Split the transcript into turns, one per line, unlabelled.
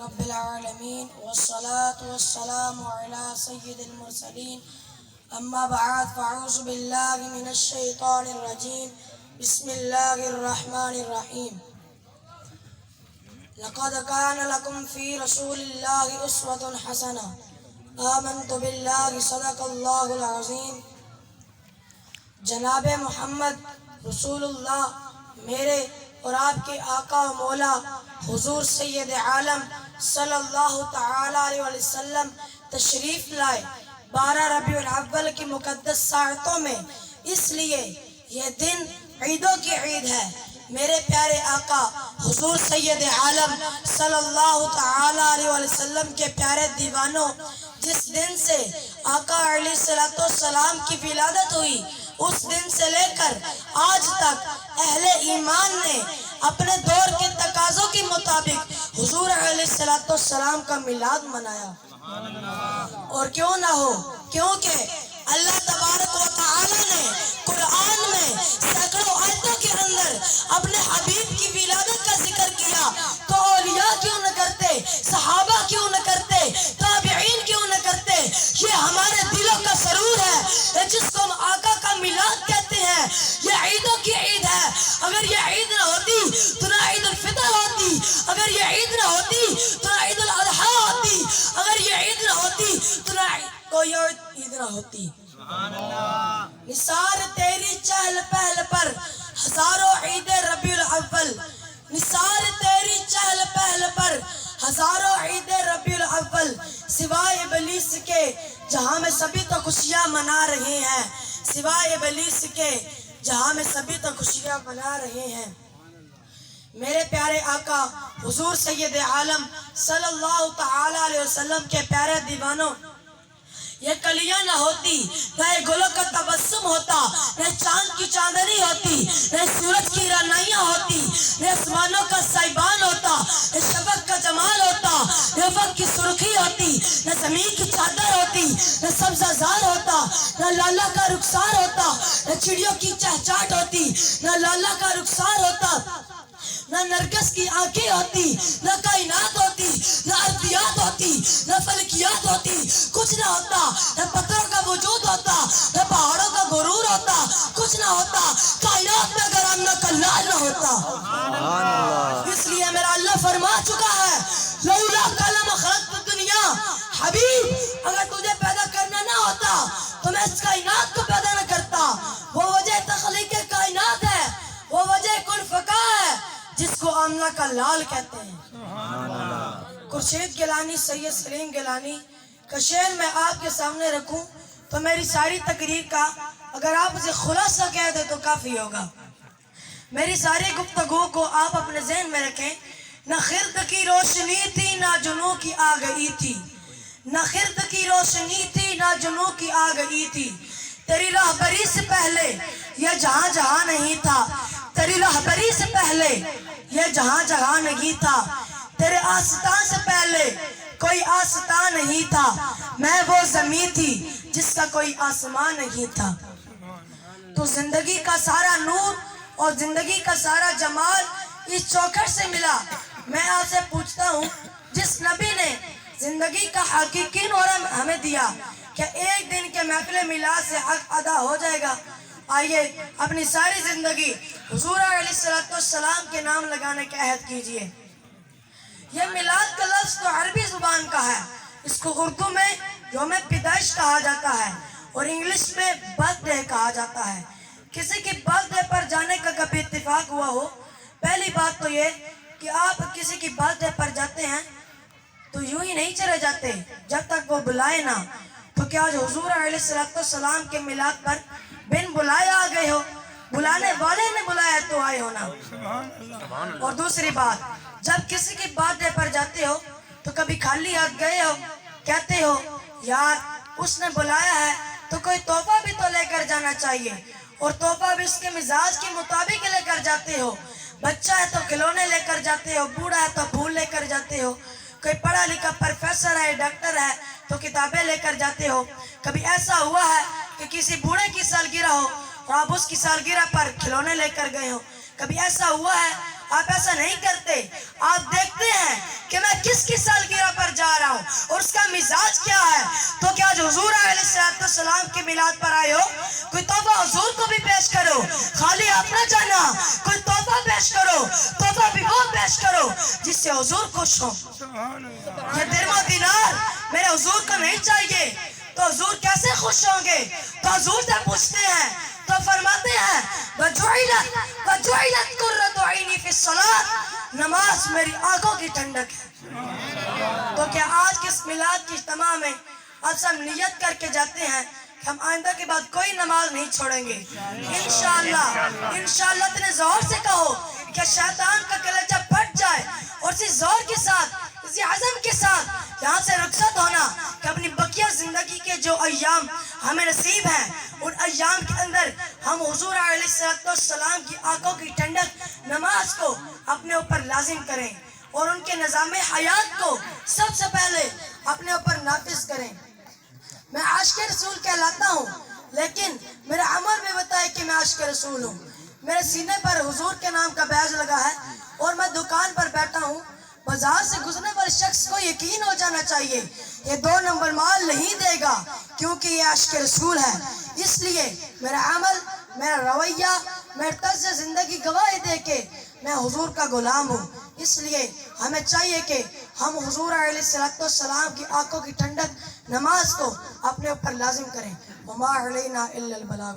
رب العالمين والصلاة والسلام على سيد المرسلين أما بعد فأعوذ بالله من الشيطان الرجيم بسم الله الرحمن الرحيم لقد كان لكم في رسول الله أسوة حسنة آمنت بالله صدق الله العظيم۔ جناب محمد رسول اللہ میرے اور آپ کے آقا و مولا حضور سید عالم صلی اللہ تعالی علیہ وسلم تشریف لائے 12 ربیع الاول کی مقدس ساعتوں میں، اس لیے یہ دن عیدوں کی عید ہے۔ میرے پیارے آقا حضور سید عالم صلی اللہ تعالی علیہ وسلم کے پیارے دیوانوں، جس دن سے آقا علیہ السلام کی ولادت ہوئی، اس دن سے لے کر آج تک اہل ایمان نے اپنے دور کے تقاضوں کے مطابق حضور علیہ السلام کا میلاد منایا۔ اور کیوں نہ ہو، کیونکہ اللہ تبارک و تعالی نے قرآن میں سینکڑوں آیتوں کے اندر اپنے حبیب کی ولادت کا ذکر کیا، تو اولیاء کیوں نہ کرتے، صحابہ کیوں نہ کرتے، تابعین کیوں نہ کرتے۔ یہ ہمارے دلوں کا سرور ہے، جس کو ہم آقا کا میلاد کہتے ہیں۔ یہ عیدوں کی عید ہے۔ اگر یہ عید نہ ہوتی تو نہ عید الفطر ہوتی، اگر یہ عید نہ ہوتی تو نہ عید الاضحیٰ ہوتی، اگر یہ عید نہ ہوتی تو نہ کوئی اور عید نہ ہوتی۔ نثار تیری چہل پہل پر ہزاروں عید ربیع الاول، نثار تیری چہل پہل پر ہزاروں عید ربیع الاول، سوائے ابلیس کے جہاں میں سبھی تو خوشیاں منا رہے ہیں، سوائے ابلیس کے جہاں میں سبھی تو خوشیاں منا رہے ہیں۔ میرے پیارے آقا حضور سید عالم صلی اللہ تعالی علیہ وسلم کے پیارے دیوانوں، یہ کلیاں نہ ہوتی، نہ گلوں کا تبسم ہوتا، نہ چاند کی چاندنی ہوتی، نہ سورج کی رعنائیاں ہوتی، نہ آسمانوں کا سائبان ہوتا، نہ شفق کا جمال ہوتا، نہ افق کی سرخی ہوتی، نہ زمین کی چادر ہوتی، نہ سبزہ زار ہوتا، نہ لالا کا رخسار ہوتا، نہ چڑیوں کی چہچاہٹ ہوتی، نہ لالا کا رخسار ہوتا، نہ نرگس کی آنکھیں ہوتی، نہ کائنات ہوتی، نہ ارضیات ہوتی، نہ فلکیات ہوتی، کچھ نہ ہوتا، نہ پتھروں کا وجود ہوتا، نہ پہاڑوں کا غرور ہوتا، کچھ نہ ہوتا، کائنات میں اگر اللہ کا لال نہ ہوتا۔ اس لیے میرا اللہ فرما چکا ہے، لولا قلم خلقت الدنیا، حبیب اگر تجھے پیدا کرنا نہ ہوتا تو میں اس کائنات کو پیدا نہ کرتا۔ وہ وجہ تخلیق کائنات ہے، وہ وجہ کن فقہ ہے، جس کو آمنہ کا لال کہتے ہیں۔ خورشید گیلانی سید سلیم گیلانی کا شعر میں آپ کے سامنے رکھوں تو میری ساری تقریر کا اگر آپ اسے خلاصہ کہہ دیں تو کافی ہوگا۔ میری ساری گفتگو کو آپ اپنے ذہن میں رکھیں۔ نہ خرد کی روشنی تھی نہ جنوں کی آ گئی تھی، نہ خرد کی روشنی تھی نہ جنوں کی آ گئی تھی، تیری راہبری سے پہلے یہ جہاں جہاں نہیں تھا، تیری راہبری سے پہلے یہ جہاں جہاں نہیں تھا، تیرے آستان سے پہلے کوئی آستان نہیں تھا، میں وہ زمین تھی جس کا کوئی آسمان نہیں تھا۔ تو زندگی کا سارا نور اور زندگی کا سارا جمال اس چوکھٹ سے ملا۔ میں آپ سے پوچھتا ہوں، جس نبی نے زندگی کا حقیقی نور ہمیں دیا، کیا ایک دن کے محفل میلاد سے حق ادا ہو جائے گا؟ آئیے اپنی ساری زندگی حضور علیہ السلام کے نام لگانے کا عہد کیجئے۔ یہ میلاد کا لفظ تو عربی زبان کا ہے، اس کو اردو میں یوم پیدائش کہا جاتا ہے اور انگلش میں برتھ ڈے کہا جاتا ہے۔ کسی کی برتھ ڈے پر جانے کا کبھی اتفاق ہوا ہو؟ پہلی بات تو یہ کہ آپ کسی کی برتھ ڈے پر جاتے ہیں تو یوں ہی نہیں چلے جاتے جب تک وہ بلائے نہ۔ تو کیا آج حضور علیہ السلام کے میلاد پر بن بلائے آ گئے ہو؟ بلانے والے نے بلایا تو آئے ہو نا۔ اور دوسری بات، جب کسی کی برتھ ڈے پر جاتے ہو تو کبھی خالی ہاتھ گئے ہو؟ کہتے ہو یار اس نے بلایا ہے تو کوئی تحفہ بھی تو لے کر جانا چاہیے، اور تحفہ بھی اس کے مزاج کے مطابق لے کر جاتے ہو۔ بچہ ہے تو کھلونے لے کر جاتے ہو، بوڑھا ہے تو پھول لے کر جاتے ہو، کوئی پڑھا لکھا پروفیسر ہے، ڈاکٹر ہے تو کتابیں لے کر جاتے ہو۔ کبھی ایسا ہوا ہے کہ کسی بوڑھے کی سالگرہ ہو اور آپ اس کی سالگرہ پر کھلونے لے کر گئے ہو؟ کبھی ایسا ہوا ہے؟ آپ ایسا نہیں کرتے، آپ دیکھتے ہیں کہ میں کس کی سالگرہ اور اس کا مزاج کیا ہے. تو کیا جو حضور علیہ السلام کے میلاد پر آئے ہو, کوئی تحفہ حضور کو بھی پیش کرو, خالی اپنا جانا, کوئی تحفہ پیش کرو, تحفہ بھی وہ پیش کرو جس سے حضور خوش ہو. یہ درم و دینار میرے حضور کو نہیں چاہیے تو حضور کیسے خوش ہوں گے؟ تو حضور سے پوچھتے ہیں تو فرماتے ہیں وَجُعِلَتْ قُرَّةُ عَيْنِي فِي الصَّلَاةِ, نماز میری آنکھوں کی ٹھنڈک ہے. تو کیا آج کے اس میلاد کی اجتماع میں آپ سب نیت کر کے جاتے ہیں کہ ہم آئندہ کے بعد کوئی نماز نہیں چھوڑیں گے انشاءاللہ. اتنے زور سے کہو کہ شیطان کا کلیجہ پھٹ جائے اور اسی زور کے ساتھ, اسی عزم کے ساتھ یہاں سے رخصت ہونا کہ اپنی بقیہ زندگی کے جو ایام ہمیں نصیب ہیں ان ایام کے اندر ہم حضور علیہ السلام کی آنکھوں کی ٹھنڈک نماز کو اپنے اوپر لازم کریں اور ان کے نظام حیات کو سب سے پہلے اپنے اوپر نافذ کریں. میں عاشق رسول کہلاتا ہوں لیکن میرا عمل بھی بتائے کہ میں عاشق رسول ہوں. میرے سینے پر حضور کے نام کا بیج لگا ہے اور میں دکان پر بیٹھا ہوں. بازار سے گزرنے والے شخص کو یقین ہو جانا چاہیے یہ 2 نمبر مال نہیں دے گا کیونکہ یہ عاشق رسول ہے. اس لیے میرا عمل, میرا رویہ, میرے طرز زندگی گواہی دے کہ میں حضور کا غلام ہوں. اس لیے ہمیں چاہیے کہ ہم حضور علیہ السلام کی آنکھوں کی ٹھنڈک نماز کو اپنے اوپر لازم کریں. وما علینا الا البلاغ.